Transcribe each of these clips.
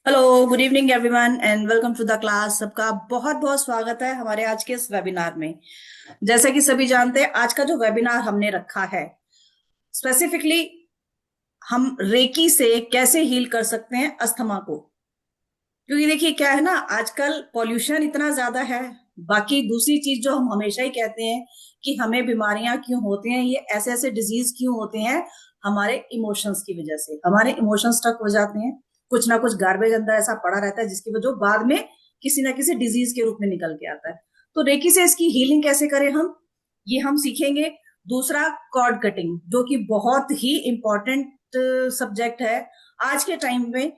Hello, good evening everyone and welcome to the class. सबका बहुत बहुत स्वागत है हमारे आज के इस वेबिनार में। जैसे कि सभी जानते हैं, आज का जो वेबिनार हमने रखा है स्पेसिफिकली हम रेकी से कैसे हील कर सकते हैं अस्थमा को। क्योंकि देखिए क्या है ना, आजकल पॉल्यूशन इतना ज्यादा है। बाकी दूसरी चीज जो हम हमेशा ही कहते हैं कि हमें बीमारियां क्यों होती हैं, ये ऐसे ऐसे डिजीज क्यों होते हैं, हमारे इमोशंस की वजह से। हमारे इमोशंस स्टक हो जाते हैं, कुछ ना कुछ गार्बेज अंदर ऐसा पड़ा रहता है जिसकी वजह बाद में किसी ना किसी डिजीज के रूप में निकल के आता है। तो रेकी से इसकी हीलिंग कैसे करें हम, ये हम सीखेंगे। दूसरा, कॉर्ड कटिंग, जो कि बहुत ही इंपॉर्टेंट सब्जेक्ट है आज के टाइम में।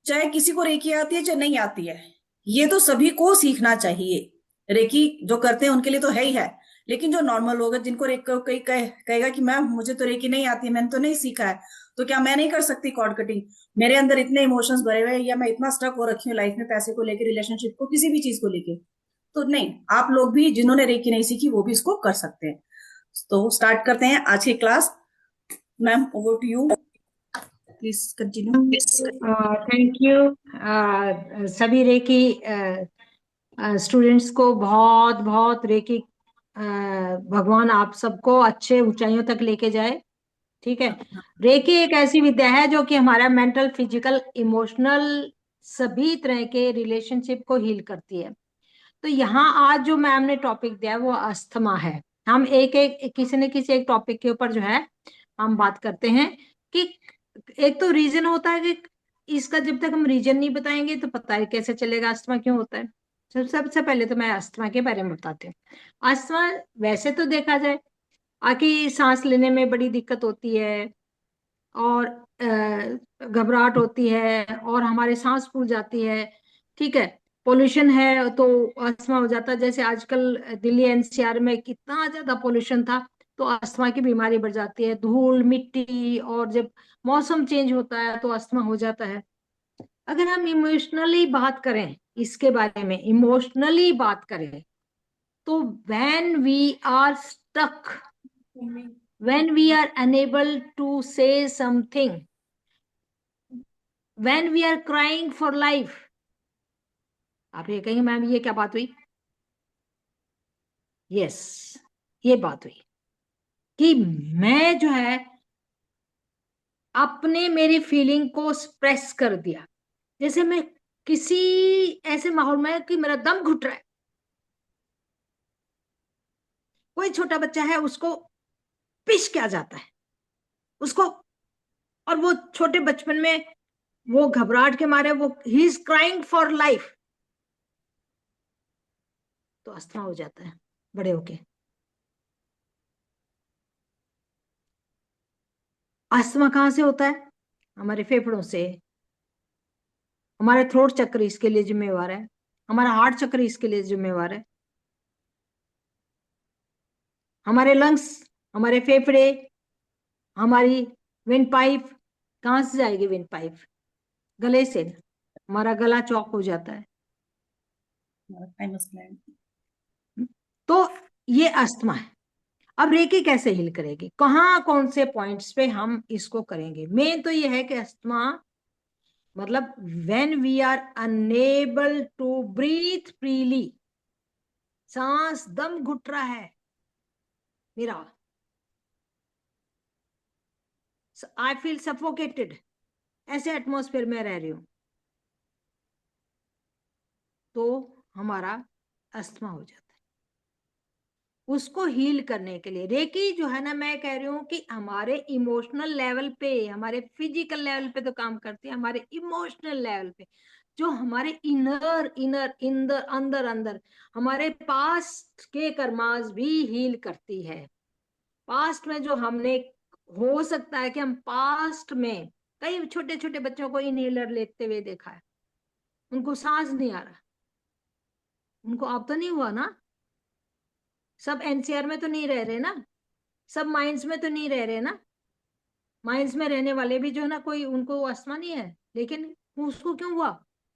चाहे किसी को रेकी आती है चाहे नहीं आती है, ये तो सभी को सीखना चाहिए। रेकी जो करते हैं उनके लिए तो है ही है, लेकिन जो नॉर्मल लोग हैं जिनको कोई कहेगा कि मैम मुझे तो रेकी नहीं आती, मैंने तो नहीं सीखा है, तो क्या मैं नहीं कर सकती कॉर्ड कटिंग? मेरे अंदर इतने इमोशंस भरे हुए हैं, या मैं इतना स्टक हो रखी हूँ लाइफ में, पैसे को लेकर, रिलेशनशिप को, किसी भी चीज को लेके। तो नहीं, आप लोग भी जिन्होंने रेकी नहीं सीखी वो भी इसको कर सकते हैं। तो स्टार्ट करते हैं आज की class. Ma'am, over to you, please continue. Thank you. सभी रेकी स्टूडेंट्स को बहुत बहुत रेकी। भगवान आप सबको अच्छे ऊंचाइयों तक लेके जाए। ठीक है। रेकी एक ऐसी विद्या है जो कि हमारा मेंटल, फिजिकल, इमोशनल सभी तरह के रिलेशनशिप को हील करती है। तो यहाँ आज जो मैम ने टॉपिक दिया है वो अस्थमा है। हम एक एक किसी न किसी एक टॉपिक के ऊपर जो है हम बात करते हैं कि एक तो रीजन होता है कि इसका जब तक हम रीजन नहीं बताएंगे तो पता है कैसे चलेगा अस्थमा क्यों होता है। सबसे पहले तो मैं अस्थमा के बारे में बताती हूँ। अस्थमा वैसे तो देखा जाए आखिर सांस लेने में बड़ी दिक्कत होती है और घबराहट होती है और हमारे सांस फूल जाती है। ठीक है। पोल्यूशन है तो अस्थमा हो जाता है। जैसे आजकल दिल्ली एनसीआर में कितना ज्यादा पोल्यूशन था तो अस्थमा की बीमारी बढ़ जाती है। धूल मिट्टी और जब मौसम चेंज होता है तो अस्थमा हो जाता है। अगर हम इमोशनली बात करें, इसके बारे में इमोशनली बात करें तो when we are stuck, when we are unable to say something, when we are crying for life। आप ये कहेंगे मैम ये क्या बात हुई? यस, ये बात हुई कि मैं जो है अपने मेरी फीलिंग को एक्सप्रेस कर दिया। जैसे मैं किसी ऐसे माहौल में कि मेरा दम घुट रहा है, कोई छोटा बच्चा है उसको पिश किया जाता है उसको, और वो छोटे बचपन में वो घबराहट के मारे वो he is crying for life, तो अस्थमा हो जाता है बड़े होके। अस्थमा कहाँ से होता है? हमारे फेफड़ों से। हमारा थ्रोट चक्र इसके लिए जिम्मेवार है, हमारा हार्ट चक्र इसके लिए जिम्मेवार है, हमारे लंग्स, हमारे फेफड़े, हमारी विंड पाइप। कहाँ से जाएगी विंड पाइप? गले से। हमारा गला चौक हो जाता है। तो ये अस्थमा है। अब रेकी कैसे हील करेगी, कहाँ कौन से पॉइंट्स पे हम इसको करेंगे? मेन तो ये है कि अस्थमा मतलब when we are unable to breathe freely, सांस दम घुट रहा है मेरा, आई फील सफोकेटेड, ऐसे एटमोस्फेयर में रह रही हूं, तो हमारा अस्थमा हो जाता है। उसको हील करने के लिए रेकी जो है ना, मैं कह रही हूँ कि हमारे इमोशनल लेवल पे, हमारे फिजिकल लेवल पे तो काम करती है, हमारे इमोशनल लेवल पे जो हमारे इनर इनर इंदर अंदर अंदर हमारे पास्ट के कर्मास भी हील करती है। पास्ट में जो हमने, हो सकता है कि हम पास्ट में कई छोटे छोटे बच्चों को इनहेलर लेते हुए देखा है, उनको सांस नहीं आ रहा। उनको अब तो नहीं हुआ ना, सब एनसीआर में तो नहीं रह रहे ना, सब माइंड्स में तो नहीं रह रहे ना। माइंड्स में रहने वाले भी जो है ना, कोई उनको अस्थमा नहीं है, लेकिन उसको क्यों हुआ?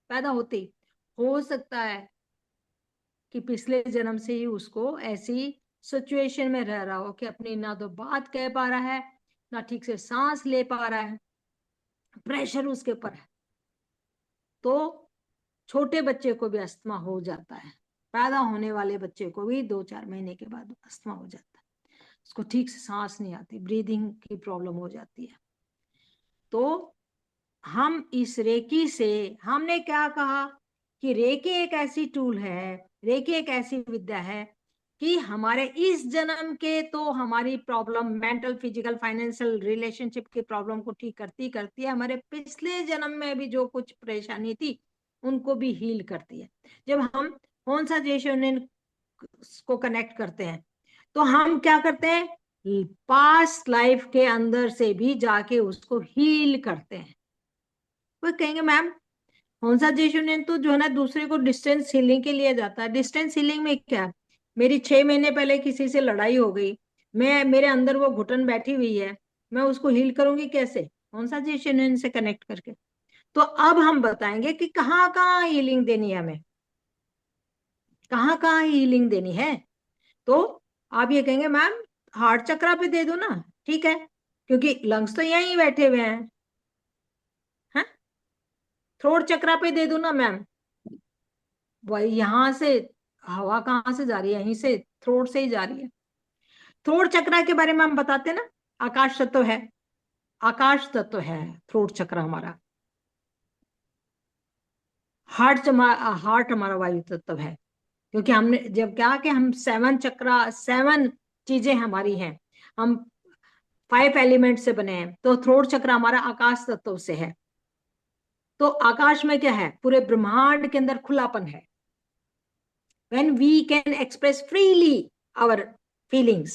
पैदा होते ही। हो सकता है कि पिछले जन्म से ही उसको ऐसी सिचुएशन में रह रहा हो कि अपनी ना तो बात कह पा रहा है, ना ठीक से सांस ले पा रहा है, प्रेशर उसके ऊपर है। तो छोटे बच्चे को भी अस्थमा हो जाता है, पैदा होने वाले बच्चे को भी 2-4 महीने के बाद अस्थमा हो जाता है, उसको ठीक से सांस नहीं आती, ब्रीदिंग की प्रॉब्लम हो जाती है। तो हम इस रेकी से, हमने क्या कहा कि रेकी एक ऐसी टूल है, रेकी एक ऐसी विद्या है कि हमारे इस जन्म के तो हमारी problem, mental, physical, financial, relationship की प्रॉब्लम को ठीक करती करती है, हमारे पिछले जन्म में भी जो कुछ परेशानी थी उनको भी हील करती है। जब हम कौन सा जेशोनिन को कनेक्ट करते हैं तो हम क्या करते हैं, पास्ट लाइफ के अंदर से भी जाके उसको हील करते हैं। वो कहेंगे मैम कौन सा जेशोनिन तो जो है ना दूसरे को डिस्टेंस हीलिंग के लिए जाता है। डिस्टेंस हीलिंग में क्या है, मेरी 6 महीने पहले किसी से लड़ाई हो गई, मैं मेरे अंदर वो घुटन बैठी हुई है, मैं उसको हील करूंगी कैसे, कौन सा जेशोनिन से कनेक्ट करके। तो अब हम बताएंगे कि कहाँ कहाँ हीलिंग देनी है हमें, कहाँ कहाँ हीलिंग देनी है। तो आप ये कहेंगे मैम हार्ट चक्रा पे दे दो ना, ठीक है, क्योंकि लंग्स तो यहीं बैठे हुए हैं, हैं? थ्रोट चक्रा पे दे दो ना मैम, वही यहाँ से हवा कहाँ से जा रही है, यहीं से, थ्रोट से ही जा रही है। थ्रोट चक्रा के बारे में हम बताते हैं ना, आकाश तत्व है, आकाश तत्व है थ्रोट चक्र हमारा। हार्ट हमारा वायु तत्व है, क्योंकि हमने जब क्या कि हम 7 चक्रा, 7 चीजें हमारी हैं, हम 5 एलिमेंट से बने हैं, तो थ्रोट चक्र हमारा आकाश तत्व से है। तो आकाश में क्या है, पूरे ब्रह्मांड के अंदर खुलापन है। when we can express freely our feelings,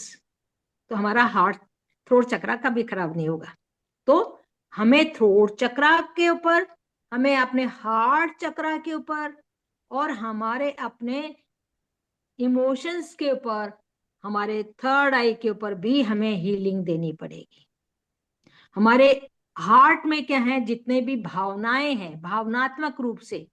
तो हमारा हार्ट, थ्रोट चक्रा कभी खराब नहीं होगा। तो हमें थ्रोट चक्रा के ऊपर, हमें अपने हार्ट चक्रा के ऊपर और हमारे अपने इमोशंस के ऊपर, हमारे थर्ड आई के ऊपर भी हमें हीलिंग देनी पड़ेगी। हमारे हार्ट में क्या है, जितने भी भावनाएं हैं, भावनात्मक रूप से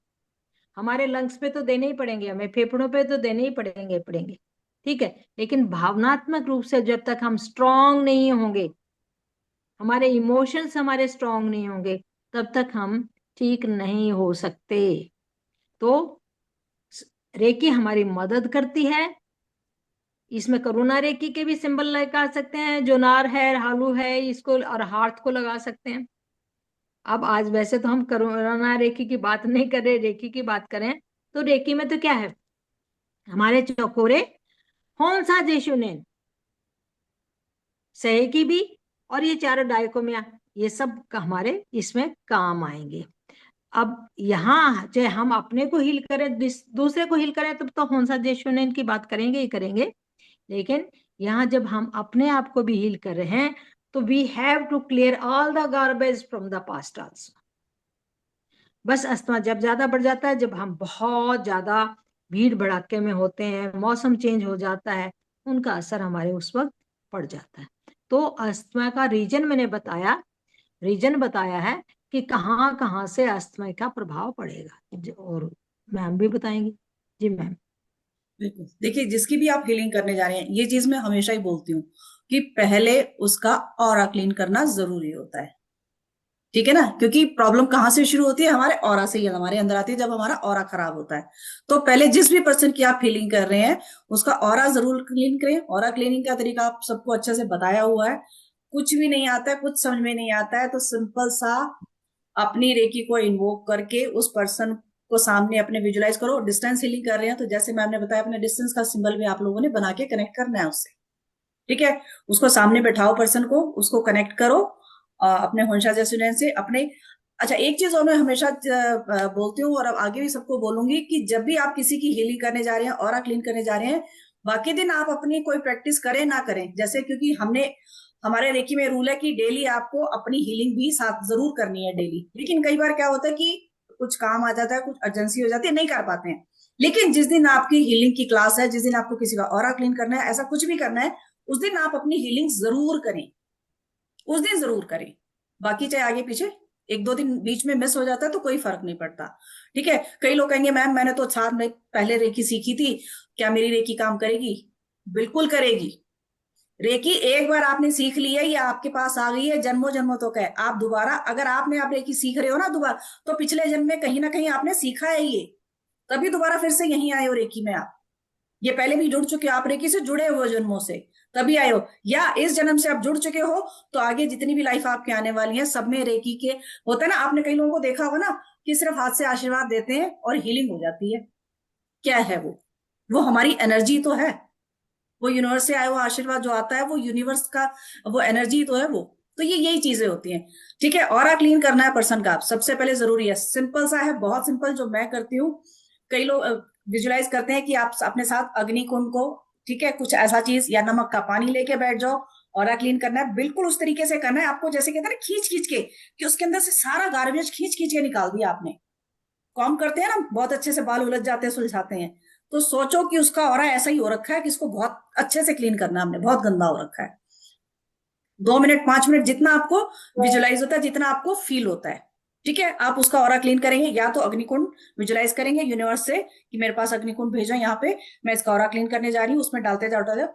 हमारे लंग्स पे तो देने ही पड़ेंगे, हमें फेफड़ों पे तो देने ही पड़ेंगे, ठीक है, लेकिन भावनात्मक रूप से जब तक हम स्ट्रांग नहीं होंगे, हमारे इमोशंस हमारे स्ट्रांग नहीं होंगे, तब तक हम ठीक नहीं हो सकते। तो रेकी हमारी मदद करती है। इसमें करुणा रेकी के भी सिंबल लगा सकते हैं, जोनार है, हालू है, इसको और हार्ट को लगा सकते हैं। अब आज वैसे तो हम करुणा रेकी की बात नहीं कर रहे, रेकी की बात करें तो रेकी में तो क्या है, हमारे चकोरे, कौन सा जेशुनेन, सही भी, और ये चारों डायकोमिया, ये सब हमारे इसमें काम आएंगे। अब यहाँ चाहे हम अपने को हील करें, दूसरे को हील करें, तब तो कौन सा जेशुनेन की बात करेंगे ही करेंगे, लेकिन यहाँ जब हम अपने आप को भी हील कर रहे हैं तो we have to clear all the garbage from the past also. बस अस्थमा जब ज्यादा बढ़ जाता है, जब हम बहुत ज्यादा भीड़ भड़ाके में होते हैं, मौसम चेंज हो जाता है, उनका असर हमारे उस वक्त पड़ जाता है। तो अस्थमा का रीजन मैंने बताया, रीजन बताया है कि कहाँ कहाँ से अस्थमा का प्रभाव पड़ेगा, और मैम भी बताएंगी। जी मैम। बिल्कुल, देखिए जिसकी भी आप हीलिंग करने जा रहे हैं, ये चीज मैं हमेशा ही बोलती हूँ कि पहले उसका ऑरा क्लीन करना जरूरी होता है, ठीक है ना, क्योंकि प्रॉब्लम कहाँ से शुरू होती है, हमारे ऑरा से ही हमारे अंदर आती है, जब हमारा ऑरा खराब होता है। तो पहले जिस भी पर्सन की आप हीलिंग कर रहे हैं उसका ऑरा जरूर क्लीन करें। ऑरा क्लीनिंग का तरीका आप सबको अच्छे से बताया हुआ है। कुछ भी नहीं आता है, कुछ समझ में नहीं आता है, तो सिंपल सा अपनी रेकी को इन्वोक करके उस पर्सन को सामने अपने विजुलाइज करो। डिस्टेंस हीलिंग कर रहे हैं तो जैसे मैम ने बताया, अपने डिस्टेंस का सिंबल भी आप लोगों ने बना के कनेक्ट करना है उससे, ठीक है। उसको सामने बैठाओ पर्सन को, उसको कनेक्ट करो अपने होंशा जैसे से अपने। अच्छा, एक चीज और मैं हमेशा बोलती हूँ और अब आगे भी सबको बोलूंगी कि जब भी आप किसी की हीलिंग करने जा रहे हैं, ऑरा क्लीन करने जा रहे हैं, बाकी दिन आप अपनी कोई प्रैक्टिस करें ना करें, जैसे क्योंकि हमने, हमारे रेकी में रूल है कि डेली आपको अपनी हीलिंग भी साथ जरूर करनी है डेली। लेकिन कई बार क्या होता है कि कुछ काम आ जाता है, कुछ अर्जेंसी हो जाती है, नहीं कर पाते हैं। लेकिन जिस दिन आपकी हीलिंग की क्लास है, जिस दिन आपको किसी का ऑरा क्लीन करना है, ऐसा कुछ भी करना है, उस दिन आप अपनी हीलिंग जरूर करें, उस दिन जरूर करें। बाकी चाहे आगे पीछे 1-2 दिन बीच में मिस हो जाता है तो कोई फर्क नहीं पड़ता, ठीक है। कई लोग कहेंगे मैम मैंने तो 4 महीने पहले रेकी सीखी थी, क्या मेरी रेकी काम करेगी? बिल्कुल करेगी, रेकी एक बार आपने सीख ली है, ये आपके पास आ गई है, जन्मों जन्मों तो है। आप दोबारा अगर आपने आप रेकी सीख रहे हो ना दोबारा, तो पिछले जन्म में कहीं ना कहीं आपने सीखा है ये, तभी दोबारा फिर से यहीं आए हो रेकी में आप। ये पहले भी जुड़ चुके हो, आप रेकी से जुड़े हुए जन्मों से तभी आए हो, या इस जन्म से आप जुड़ चुके हो, तो आगे जितनी भी लाइफ आपके आने वाली है सब में रेकी के होता है ना। आपने कई लोगों को देखा होगा ना कि सिर्फ हाथ से आशीर्वाद देते हैं और हीलिंग हो जाती है। क्या है वो हमारी एनर्जी तो है, वो यूनिवर्स से आया हुआ आशीर्वाद जो आता है वो यूनिवर्स का वो एनर्जी तो है वो। तो ये यही चीजें होती हैं। ठीक है, ऑरा क्लीन करना है पर्सन का सबसे पहले जरूरी है, सिंपल सा है, बहुत सिंपल जो मैं करती हूँ। कई लोग विजुलाइज करते हैं कि आप अपने साथ अग्निकुंड को, ठीक है, कुछ ऐसा चीज या नमक का पानी लेके बैठ जाओ, ऑरा क्लीन करना है, बिल्कुल उस तरीके से करना है आपको जैसे कहते हैं ना खींच खींच के, कि उसके अंदर से सारा गार्बेज खींच खींच के निकाल दिया आपने। कॉम करते हैं ना, बहुत अच्छे से बाल उलझ जाते हैं, सुलझाते हैं, तो सोचो कि उसका ऑरा ऐसा ही हो रखा है कि इसको बहुत अच्छे से क्लीन करना, हमने बहुत गंदा हो रखा है। 2 मिनट 5 मिनट जितना आपको विजुलाइज होता है, जितना आपको फील होता है, ठीक है, आप उसका ऑरा क्लीन करेंगे, या तो अग्निकुंड विजुलाइज करेंगे यूनिवर्स से कि मेरे पास अग्निकुंड भेजो यहाँ पे, मैं इसका ऑरा क्लीन करने जा रही हूँ, उसमें डालते जाओ,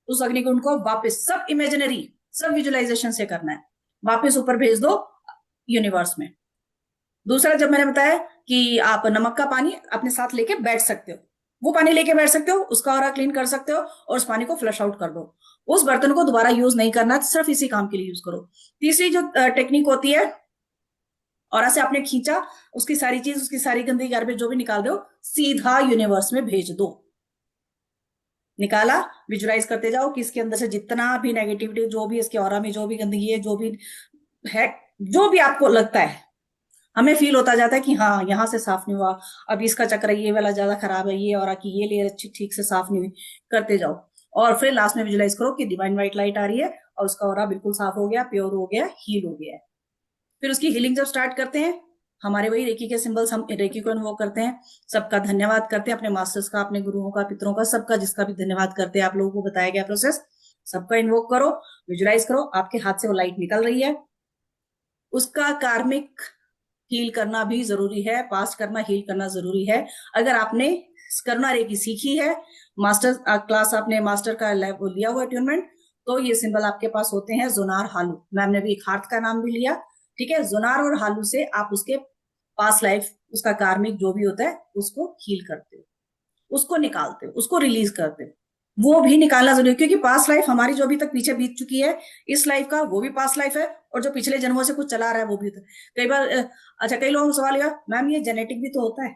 उस अग्निकुंड को वापस सब इमेजिनरी सब विजुलाइजेशन से करना है, वापस ऊपर भेज दो यूनिवर्स में। दूसरा, जब मैंने बताया कि आप नमक का पानी अपने साथ लेके बैठ सकते हो, वो पानी लेके बैठ सकते हो, उसका ऑरा क्लीन कर सकते हो और उस पानी को फ्लश आउट कर दो। उस बर्तन को दोबारा यूज नहीं करना, सिर्फ इसी काम के लिए यूज करो। तीसरी जो टेक्निक होती है, ऑरा से आपने खींचा, उसकी सारी चीज, उसकी सारी गंदी गार्बेज जो भी निकाल दो, सीधा यूनिवर्स में भेज दो। निकाला, विजुलाइज करते जाओ कि इसके अंदर से जितना भी नेगेटिविटी, जो भी इसके ऑरा में जो भी गंदगी है, जो भी है, जो भी आपको लगता है, हमें फील होता जाता है कि हाँ यहाँ से साफ नहीं हुआ, अभी इसका चक्र ये वाला ज्यादा खराब है, ये और की ये लेयर अच्छी ठीक से साफ नहीं हुई, करते जाओ। और फिर लास्ट में विजुलाइज करो कि डिवाइन व्हाइट लाइट आ रही है और उसका ऑरा बिल्कुल साफ हो गया, प्योर हो गया, हील हो गया है। फिर उसकी हीलिंग जब स्टार्ट करते हैं, हमारे वही रेकी के सिंबल्स, हम रेकी को इन्वोक करते हैं, सबका धन्यवाद करते हैं, अपने मास्टर्स का, अपने गुरुओं का, पितरों का, सबका जिसका भी धन्यवाद करते हैं। आप लोगों को बताया गया प्रोसेस, सबका इन्वोक करो, विजुलाइज करो, आपके हाथ से वो लाइट निकल रही है। उसका कार्मिक हील करना भी जरूरी है, पास्ट करना, हील करना जरूरी है। अगर आपने करुणा रेकी सीखी है, मास्टर क्लास आपने मास्टर का लिया हुआ ट्यूनमेंट, तो ये सिंबल आपके पास होते हैं, जोनार हालू, मैम ने भी एक हार्ट का नाम भी लिया, ठीक है। जोनार और हालू से आप उसके पास्ट लाइफ, उसका कार्मिक जो भी होता है उसको हील करते हो, उसको निकालते हो, उसको रिलीज करते हो। वो भी निकालना जरूरी है, क्योंकि पास्ट लाइफ हमारी जो अभी तक पीछे बीत चुकी है, इस लाइफ का वो भी पास्ट लाइफ है, और जो पिछले जन्मों से कुछ चला रहा है वो भी होता है। कई बार अच्छा, कई लोगों को सवाल किया, मैम ये जेनेटिक भी तो होता है,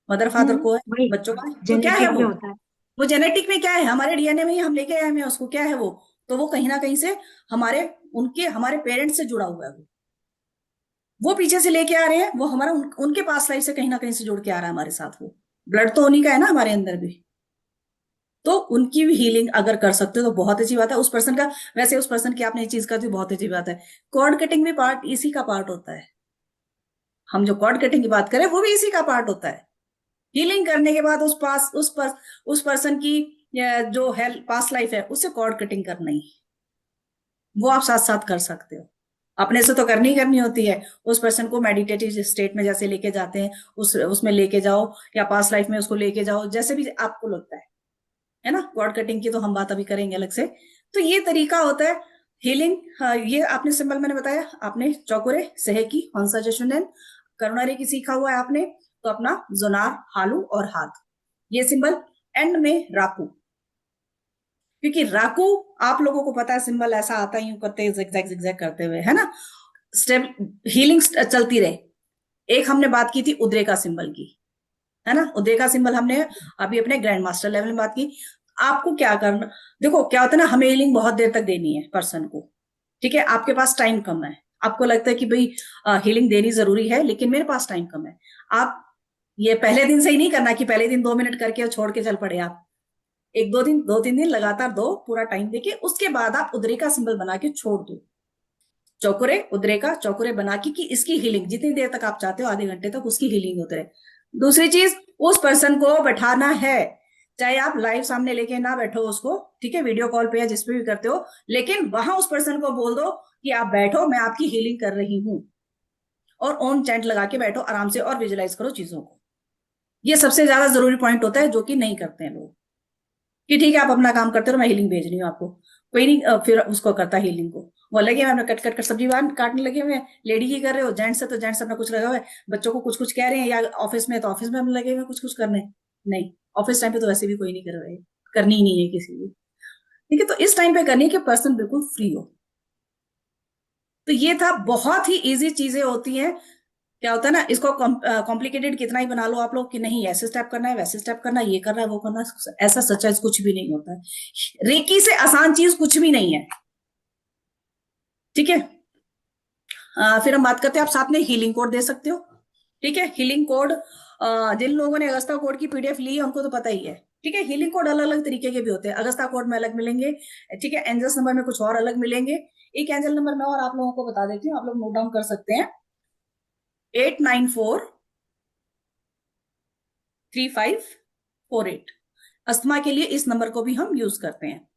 मदर फादर को है, वही बच्चों का है, तो क्या है जेनेटिक में वो होता है। वो जेनेटिक में क्या है, हमारे डीएनए में ही हम लेके आए हैं उसको, क्या है वो, तो वो कहीं ना कहीं से हमारे, उनके, हमारे पेरेंट्स से जुड़ा हुआ है वो पीछे से लेके आ रहे हैं, वो हमारा उनके पास लाइफ से कहीं ना कहीं से जुड़ के आ रहा है हमारे साथ, वो ब्लड तो उन्हीं का है ना हमारे अंदर भी। तो उनकी भी हीलिंग अगर कर सकते हो तो बहुत अच्छी बात है, उस पर्सन का, वैसे उस पर्सन की आपने ये चीज कर दी, बहुत अच्छी बात है। कॉर्ड कटिंग भी पार्ट इसी का पार्ट होता है, हम जो कॉर्ड कटिंग की बात करें वो भी इसी का पार्ट होता है। हीलिंग करने के बाद उस पर्सन की जो है पास्ट लाइफ है उससे कॉर्ड कटिंग करना ही, वो आप साथ साथ कर सकते हो, अपने से तो करनी ही करनी होती है। उस पर्सन को मेडिटेटिव स्टेट में जैसे लेके जाते हैं, उसमें लेके जाओ, या पास्ट लाइफ में उसको लेके जाओ, जैसे भी आपको लगता है ना। कॉर्ड कटिंग की तो हम बात अभी करेंगे अलग से। तो ये तरीका होता है हीलिंग। हाँ, ये आपने सिंबल मैंने बताया, आपने चौकुरे सेहेकी हंसा जशुनन करुणारे की सीखा हुआ है आपने, तो अपना जोनार हालू और हाथ, ये सिंबल। एंड में राकू, क्योंकि राकू आप लोगों को पता है सिंबल ऐसा आता ही करते जिगजैग जिगजैग करते हुए, है ना, स्टेप हीलिंग चलती रहे। एक हमने बात की थी उद्रेका सिंबल की, है ना, उद्रेका सिंबल हमने अभी अपने ग्रैंड मास्टर लेवल में बात की। आपको क्या करना, देखो क्या होता है ना, हमें हीलिंग बहुत देर तक देनी है पर्सन को, ठीक है, आपके पास टाइम कम है, आपको लगता है कि भाई हीलिंग देनी जरूरी है लेकिन मेरे पास टाइम कम है। आप ये पहले दिन से ही नहीं करना कि पहले दिन 2 मिनट करके छोड़ के चल पड़े आप, एक दो दिन, 2-3 दिन लगातार दो, पूरा टाइम देके उसके बाद आप उद्रेका सिंबल बना के छोड़ दो, चौकुरे उद्रेका चौकुरे बना की इसकी हीलिंग जितनी देर तक आप चाहते हो, आधे घंटे तक उसकी हीलिंग होते रहे। दूसरी चीज, उस पर्सन को बैठाना है, चाहे आप लाइव सामने लेके ना बैठो उसको, ठीक है, वीडियो कॉल पे या जिस पे भी करते हो, लेकिन वहां उस पर्सन को बोल दो कि आप बैठो, मैं आपकी हीलिंग कर रही हूं, और ओम चैंट लगा के बैठो आराम से और विजुलाइज करो चीजों को। ये सबसे ज्यादा जरूरी पॉइंट होता है जो कि नहीं करते हैं लोग। कि ठीक है आप अपना काम करते रहो, मैं हीलिंग भेज रही हूँ आपको। कोई नहीं फिर उसको करता हीलिंग को। वो लगे मैं कट कट कर सब्जी काटने लगे हुए हैं, लेडी ही कर रहे हो, जेंट्स है तो जेंट्स अपना कुछ लगा हुआ है, बच्चों को कुछ कुछ कह रहे हैं, या ऑफिस में तो ऑफिस में हम लगे हुए कुछ कुछ करने। नहीं, ऑफिस टाइम पे तो वैसे भी कोई नहीं कर रहा है, करनी ही नहीं है किसी भी। ठीक है, तो इस टाइम पे करनी है कि पर्सन बिल्कुल फ्री हो। तो ये था, बहुत ही इजी चीजें होती हैं। क्या होता है ना, इसको कॉम्प्लिकेटेड कितना ही बना लो आप लोग कि नहीं ऐसे स्टेप करना है, वैसे स्टेप करना है, ये करना है, वो करना है, ऐसा सच्चाई कुछ भी नहीं होता है। रेकी से आसान चीज कुछ भी नहीं है। ठीक है। फिर हम बात करते हैं, आप साथ में हीलिंग कोड दे सकते हो। ठीक है, हीलिंग कोड जिन लोगों ने अगस्ता कोड की पीडीएफ ली है उनको तो पता ही है। ठीक है, हीलिंग कोड अलग अलग तरीके के भी होते हैं, अगस्ता कोड में अलग मिलेंगे। ठीक है, एंजल्स नंबर में कुछ और अलग मिलेंगे। एक एंजल नंबर मैं और आप लोगों को बता देती हूँ, आप लोग नोट डाउन कर सकते हैं। 8943548। अस्थमा के लिए इस नंबर को भी हम यूज करते हैं।